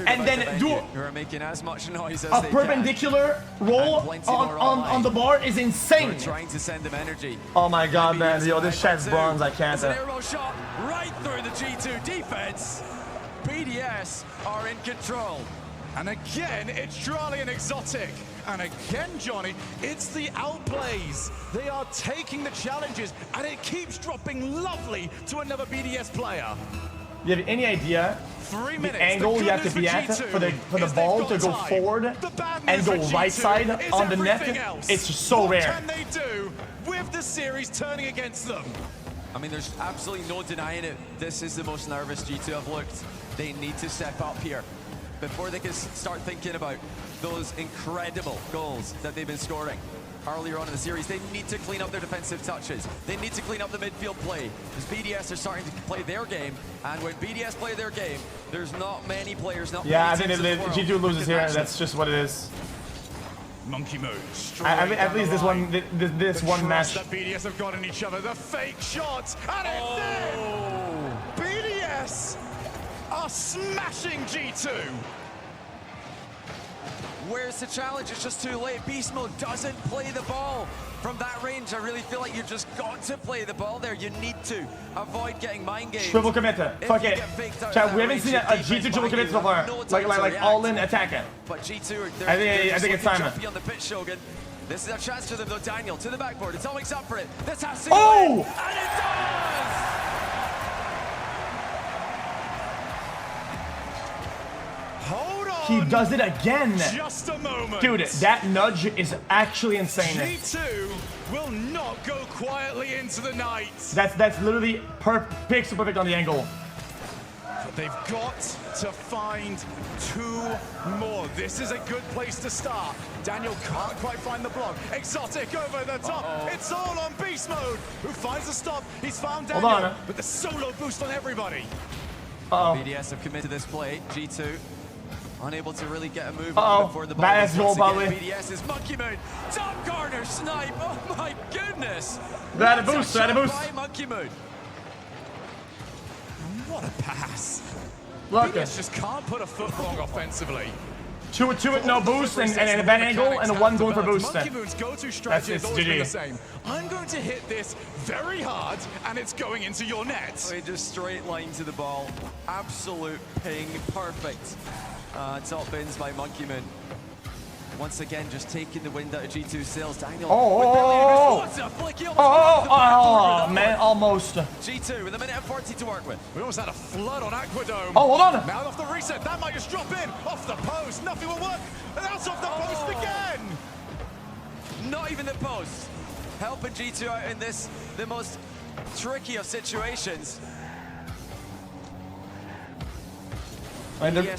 and then do who are making as much noise as a perpendicular roll on the bar is insane. We're trying to send them energy. Oh my god, man. Yo, this chat's bronze. I can't. It's an airroll shot right through the G2 defense. BDS are in control. And again, it's Drali and Exotic. And again, Johnny, it's the outplays. They are taking the challenges, and it keeps dropping lovely to another BDS player. You have any idea 3 minutes, the angle you have to be at for the ball to go forward and go right side on the net? It's so rare. What can they do with the series turning against them? I mean, there's absolutely no denying it. This is the most nervous G2 have looked. They need to step up here. before they can start thinking about those incredible goals that they've been scoring earlier on in the series. They need to clean up their defensive touches. They need to clean up the midfield play, because BDS are starting to play their game, and when BDS play their game, there's not many players. Yeah, I think if G2 loses here, that's just what it is. Monkey Moon. At least this one match. That BDS have got in each other. The fake shot, and it's in. BDS are smashing G2. Where's the challenge? It's just too late. Beast Mode doesn't play the ball from that range. I really feel like you've just got to play the ball there. You need to avoid getting mind games. Triple commit. Fuck it. Chat, we haven't seen a G2 triple commit so far. Like all-in attacking. But G2, I think it's time. On the pitch, Shogun. This is a chance for them though. Daniel to the backboard. Atomic's up for it. This has to go in, and it does! Hold on. He does it again. Just a moment. Dude, that nudge is actually insane. G2 will not go quietly into the night. That's literally pixel perfect on the angle. But they've got to find 2 more. This is a good place to start. Daniel can't quite find the block. Exotic over the top. It's all on Beast Mode, who finds the stop. He's found Daniel, Hold on. with the solo boost on everybody. BDS have committed this play. G2 unable to really get a move on before the ball. Bad goal, probably. BDS is Monkey Moon. Top corner snipe. Oh my goodness. That a boost. That a boost. By Monkey Moon. What a pass. Look, BDS just can't put a foot wrong offensively. Two with no boost and a bad angle and a 1 going for boost. Monkey Moon's go-to strategy has always been the GG. same. I'm going to hit this very hard, and it's going into your net. Just straight line to the ball. Absolute ping. Perfect. Top bins by Monkey Moon. Once again, just taking the wind out of G2's sails. Daniel. What's a flick? Man, almost. G2 with a minute and 40 to work with. We almost had a flood on Aquadome. Hold on. Now off the reset, that might just drop in. Off the post, nothing will work. And that's off the post again. Not even the post. Helping G2 out in this, the most tricky of situations. And they're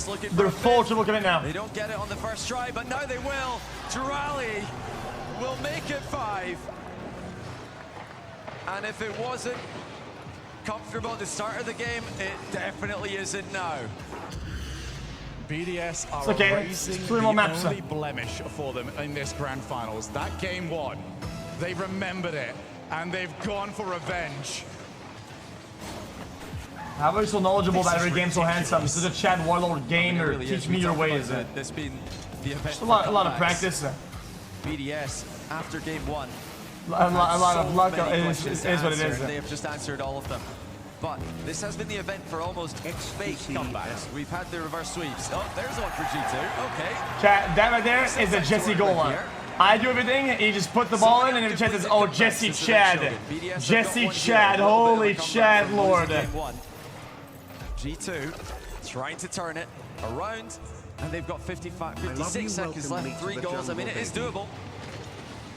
full triple commit now. They don't get it on the first try, but now they will. Durali will make it 5. And if it wasn't comfortable at the start of the game, it definitely isn't now. BDS are erasing the only blemish for them in this grand finals. That game 1, they remembered it, and they've gone for revenge. How are you so knowledgeable about every game so handsome? This is a Chad Warlord game, or teach me your ways. This being the event. Just a lot of practice. BDS after game 1. A lot of luck is what it is. They have just answered all of them. But this has been the event for almost fake comebacks. We've had the reverse sweeps. Oh, there's one for G2. Okay. Chat, that right there is a Jesse goal line. I do everything, and you just put the ball in, and the chat says, oh, Jesse Chad. Jesse Chad, holy Chad Lord. G2 trying to turn it around, and they've got 56 seconds left. 3 goals. I mean, it is doable.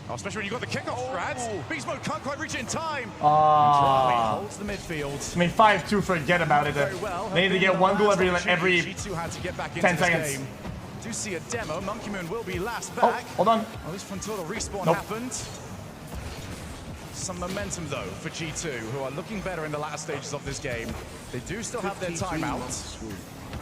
Oh, especially when you got the kickoff, Rats. Beast Mode can't quite reach it in time. Holds the midfield. I mean, 5-2, forget about it. They need to get 1 goal every G2 had to get back 10 into seconds. This game. Do see a demo. Monkey Moon will be last back. Oh, hold on. At least Frontolo respawn happened. Some momentum, though, for G2, who are looking better in the latter stages of this game. They do still have their timeout.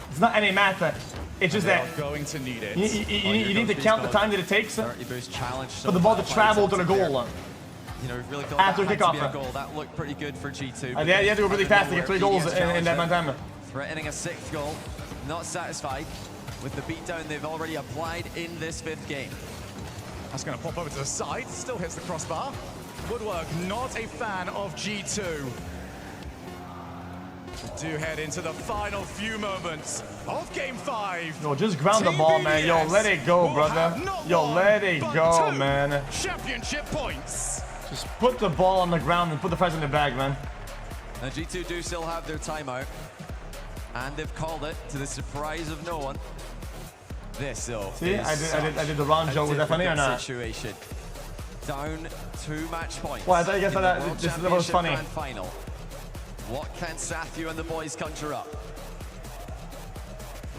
It's not any matter. It's just that going to need it. You need to count the time that it takes for the ball to travel to the goal. You know, really after kickoff. Goal. That looked pretty good for G2. You have to go really fast to get 3 goals in that amount of time. Threatening a 6th goal. Not satisfied with the beatdown they've already applied in this 5th game. That's going to pop over to the side. Still hits the crossbar. Woodwork, not a fan of G2. We do head into the final few moments of Game 5. Yo, just ground the ball, man. Yo, let it go, brother. Yo, let it go, man. Championship points. Just put the ball on the ground and put the prize in the bag, man. And G2 do still have their timeout. And they've called it to the surprise of no one. This, though. See, I did the wrong joke. Was that funny or not? Situation. Down 2 match points. Well, I thought you guys thought that this was funny. Final. What can Sathu and the boys conjure up?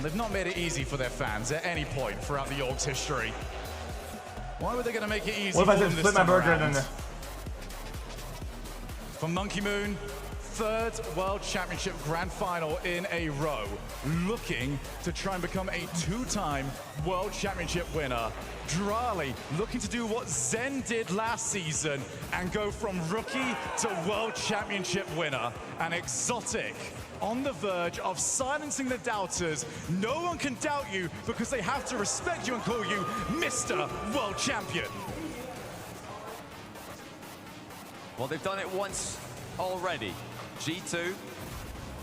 They've not made it easy for their fans at any point throughout the Org's history. Why were they going to make it easy What for if I them just this flip my time burger around? then? For Monkey Moon, third World Championship Grand Final in a row, looking to try and become a two-time World Championship winner. Drali looking to do what Zen did last season and go from rookie to World Championship winner. And xQc's on the verge of silencing the doubters. No one can doubt you because they have to respect you and call you Mr. World Champion. Well, they've done it once already. G2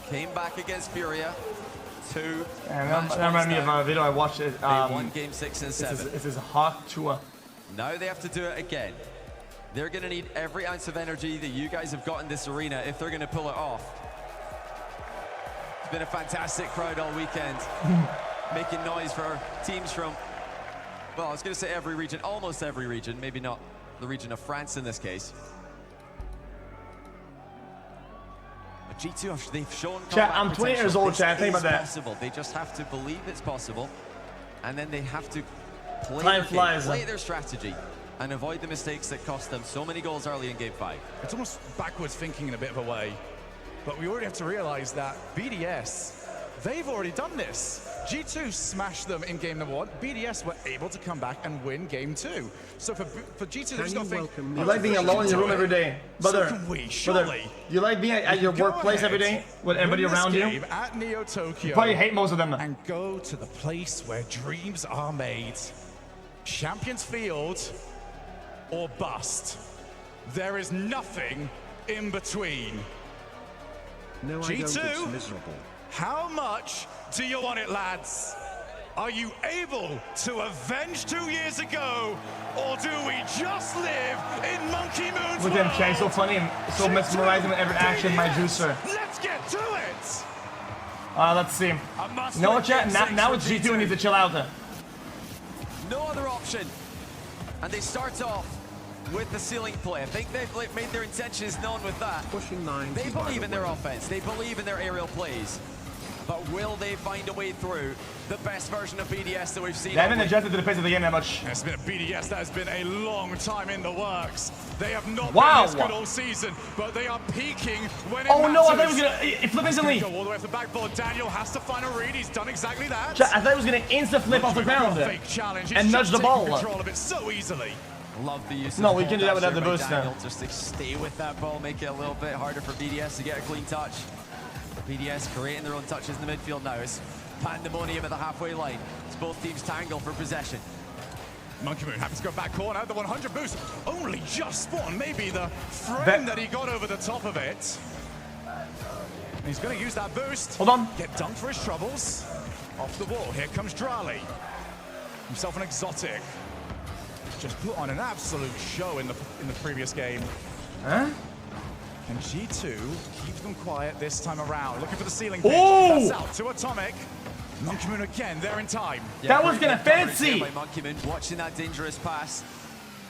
came back against Furia. That reminded me of a video I watched. They won game 6 and 7. This is Hawk Tua. Now they have to do it again. They're going to need every ounce of energy that you guys have got in this arena if they're going to pull it off. It's been a fantastic crowd all weekend, making noise for teams from, well, I was going to say every region, almost every region, maybe not the region of France in this case. But G2, they've shown Chat, I'm 20 years old, chat. Think about that. Possible. They just have to believe it's possible, and then they have to play their strategy and avoid the mistakes that cost them so many goals early in Game 5. It's almost backwards thinking in a bit of a way, but we already have to realize that BDS, they've already done this. G2 smashed them in game number 1. BDS were able to come back and win game 2. So for G2, they're just going to think, you like being alone in your room every day, brother. So can we, surely. You like being at your workplace every day with everybody around you? At Neo Tokyo. You probably hate most of them. And go to the place where dreams are made. Champions Field or bust. There is nothing in between. No, G2, I don't, it's miserable. How much do you want it, lads? Are you able to avenge 2 years ago, or do we just live in Monkey Moon's Look at him, world? Chang, so funny and so mesmerizing with every action, my juicer. Let's get to it! Let's see. You know what, chat? Now it's G2 and needs to chill out there. No other option. And they start off with the ceiling play. I think they've made their intentions known with that. Pushing 9. They believe in their offense. They believe in their aerial plays. But will they find a way through the best version of BDS that we've seen? They haven't adjusted to the pace of the game that much. It's been a BDS that has been a long time in the works. They have not Wow. been this good all season, but they are peaking when it Oh matters. no, I thought he was gonna flip instantly. Go all the way off the backboard. Daniel has to find a read. He's done exactly that. Chat, I thought he was gonna insta flip off the ground Fake challenge. and nudge the ball. Control of it so easily. Love the use of No, the we ball can do that dash without the there by boost Daniel, now. just to stay with that ball, make it a little bit harder for BDS to get a clean touch. BDS creating their own touches in the midfield now. It's pandemonium at the halfway line. It's both teams tangle for possession. Monkey Moon happens to go back corner. The 100 boost only just spawned. Maybe the frame that he got over the top of it. And he's going to use that boost. Hold on. Get dunked for his troubles. Off the wall. Here comes Drali. Himself an exotic. Just put on an absolute show in the previous game. Huh? And G2 keeps them quiet this time around. Looking for the ceiling pitch. Oh! That's out to Atomic. Monkey Moon again, they're in time. Yeah, that was gonna fancy. by Monkey Moon, watching that dangerous pass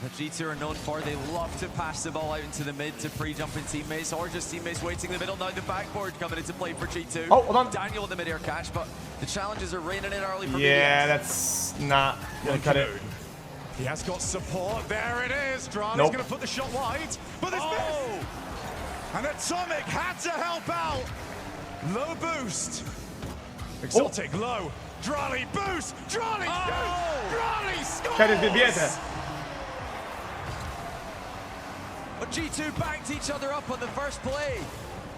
that G2 are known for. They love to pass the ball out into the mid to pre-jumping teammates or just teammates waiting in the middle. Now the backboard coming into play for G2. Oh, hold on. Daniel with the mid-air catch, but the challenges are raining in early for Yeah, BDS. that's not gonna cut it. He has got support. There it is. Drali's Nope. going to put the shot wide, but it's missed. And Atomic had to help out. Low boost. Exotic low. Drali boost. Drali shoots. Drali scores. Chat is good better. But G2 backed each other up on the first play.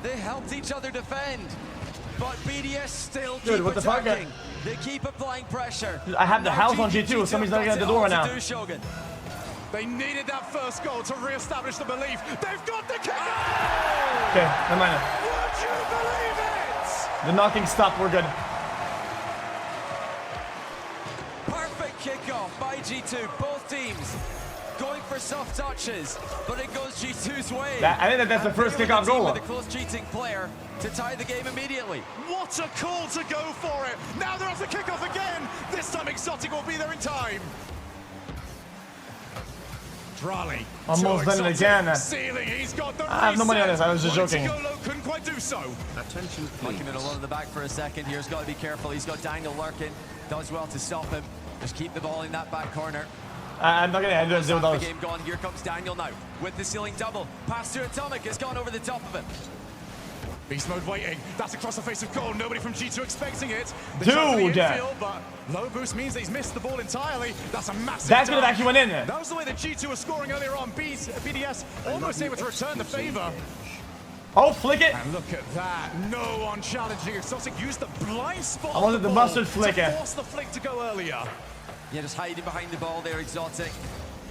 They helped each other defend. But BDS still keep Dude, what the fuck? attacking. They keep applying pressure. Dude, I have the house on G2. Somebody's knocking at the door right now. Shogun. They needed that first goal to re-establish the belief. They've got the kick. Okay, never mind. Would you believe it? The knocking stopped. We're good. Perfect kickoff by G2. Both teams going for soft touches, but it goes G2's way. I think that's the first kickoff goal. With a close cheating player to tie the game immediately. What a call to go for it. Now they're off the kickoff again. This time Exotic will be there in time. Drali. Almost done it again. Ceiling, he's got the I have no money on this. I was just Wanted to joking. go low, couldn't couldn't quite do so. Attention, Monkey please. Moon alone in the back for a second here. He's got to be careful. He's got Daniel lurking. Does well to stop him. Just keep the ball in that back corner. I'm not gonna end it with those. The game gone. Here comes Daniel now with the ceiling double. Pass to Atomic. It's gone over the top of him. Beast mode waiting. That's across the face of goal. Nobody from G2 expecting it. Dude! But low boost means that he's missed the ball entirely. That's a massive That could have dunk. actually went in there. That was the way that G2 was scoring earlier on. BDS almost able to return the favor. Oh, flick it. And look at that. No one challenging. Exotic used the blind spot. I wanted the ball mustard flicker. to force the flick to go earlier. Yeah, just hiding behind the ball there, Exotic.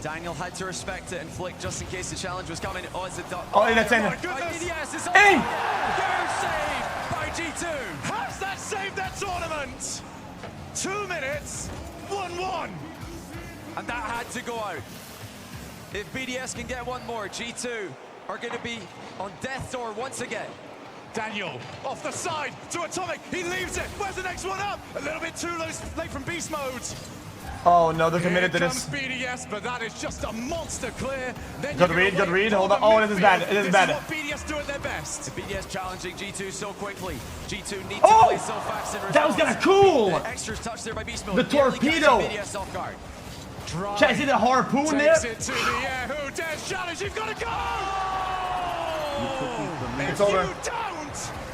Daniel had to respect it and flick just in case the challenge was coming. Oh, it's a duck. Oh, that's in. My goodness. BDS is on Hey! Huge save by G2. Has that saved that tournament? 2 minutes, 1-1. And that had to go out. If BDS can get one more, G2 are going to be on death's door once again. Daniel off the side to Atomic. He leaves it. Where's the next one up? A little bit too late from beast mode. Oh no, they're committed to Here this. comes BDS, but that is just a monster clear. Then Good you're read, gonna good wait read. for Hold the on. Oh, this is bad. midfield. It is bad. This is what BDS do at their best. BDS challenging G2 so quickly. G2 need to Oh! play so fast in response. That was kind of cool. The extra touch there by Beast Mode. The nearly torpedo. catching BDS off guard. Drive. Check, see the harpoon there? Takes it to the air. Who dares challenge? You've got to go! It's If over. you don't,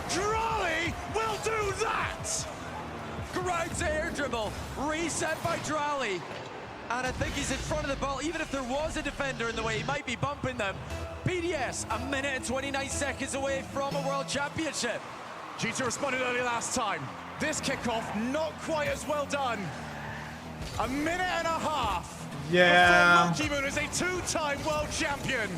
Drolly will do that! Grounds air dribble. Reset by Drolly. And I think he's in front of the ball. Even if there was a defender in the way, he might be bumping them. BDS, a minute and 29 seconds away from a world championship. G2 responded early last time. This kickoff, not quite as well done. A minute and a half. Yeah. Monkey Moon is a two-time world champion.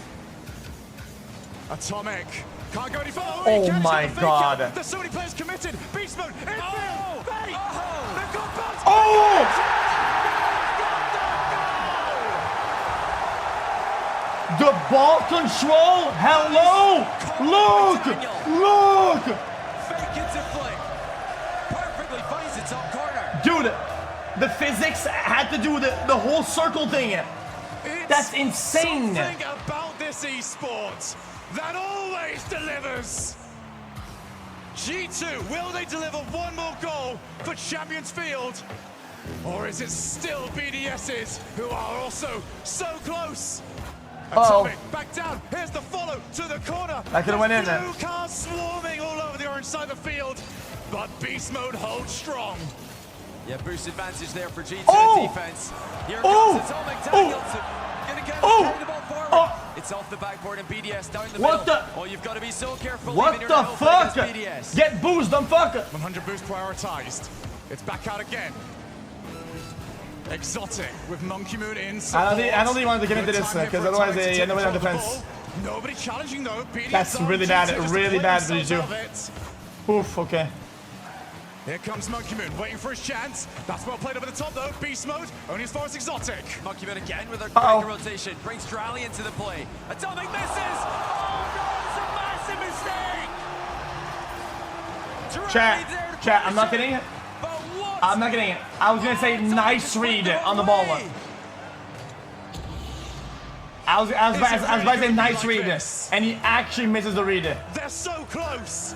Atomic. Can't go any further. Oh He catches my the fake God. out. There's so many players committed. Beast Mode, infield, Oh! bait. Oh! They've got bounce. Oh! The ball control. Hello. Look. Look. Fake into flick. Perfectly finds the top corner. Dude, the physics had to do the whole circle thing. It's That's insane. Something about this esport that always delivers. G2, will they deliver one more goal for Champions Field? Or is it still BDS's who are also so close? Uh-oh. Atomic, back down. Here's the follow to the corner. That could've went in there. Blue cars swarming all over the orange side of the field. But Beast Mode holds strong. Yeah, boost advantage there for G2 Oh! defense. Here Oh! comes Atomic Oh! Daniel. Gonna get Oh! carry the ball forward. Oh! It's off the backboard and BDS down the What middle. the- Oh, you've got to be so careful. What leaving the your help fuck? against BDS. Get boozed, dumb fuck. 100 boost prioritized. It's back out again. Exotic with Monkey Moon in I support. don't think he wanted to get into Good this, time here 'cause for otherwise Atomic to they take end up with control that of the defense. ball. Nobody challenging though. BDS That's on really G2 bad, just really playing bad for themselves G2. out of it. Oof, okay. Here comes Monkey Moon, waiting for his chance. That's well played over the top though. Beast Mode, only as far as Exotic. Monkey Moon again with a Uh-oh. breaker rotation. Brings Drally into the play. Atomic misses. Oh no, it's a massive mistake. Drally there to Chat, put I'm the not shot. getting it. But what? I'm not getting it. I was gonna say nice read on the ball. I was about to say nice read, and he actually misses the read. They're so close.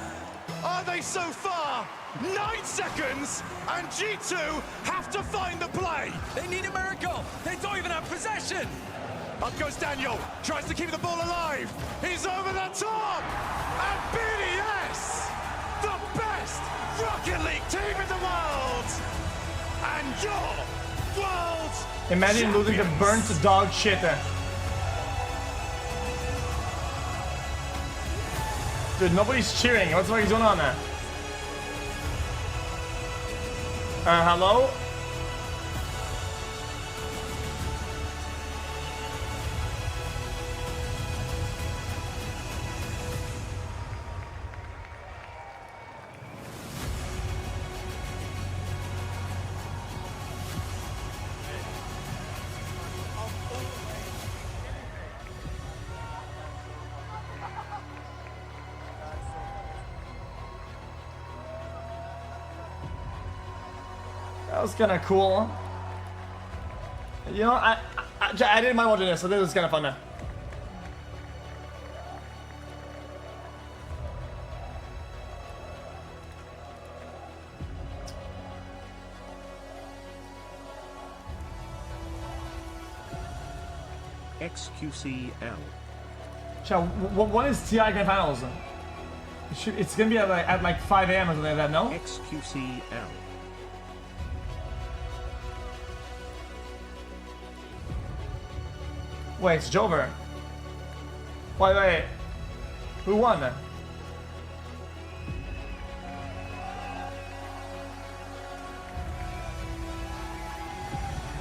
Are they so far? 9 seconds, and G2 have to find the play. They need a miracle. They don't even have possession. Up goes Daniel, tries to keep the ball alive. He's over the top, and BDS, the best Rocket League team in the world, and your world Imagine losing to champions. burnt dog shit. Dude, nobody's cheering. What's going on there? Hello? That was kind of cool. You know, I didn't mind watching this, so this was kind of fun now. xQc's. Chow, what is TI Grand Finals? It's gonna be at like 5 a.m. or something like that, no? xQc's. Wait, it's Jover. Wait. Who won?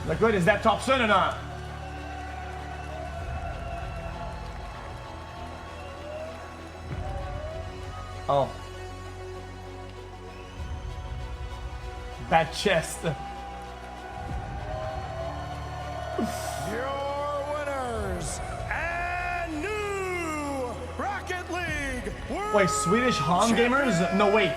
Look good, is that top son or not? Oh. That chest. Your winners and new Rocket League World Wait, Swedish Han gamers? No, wait.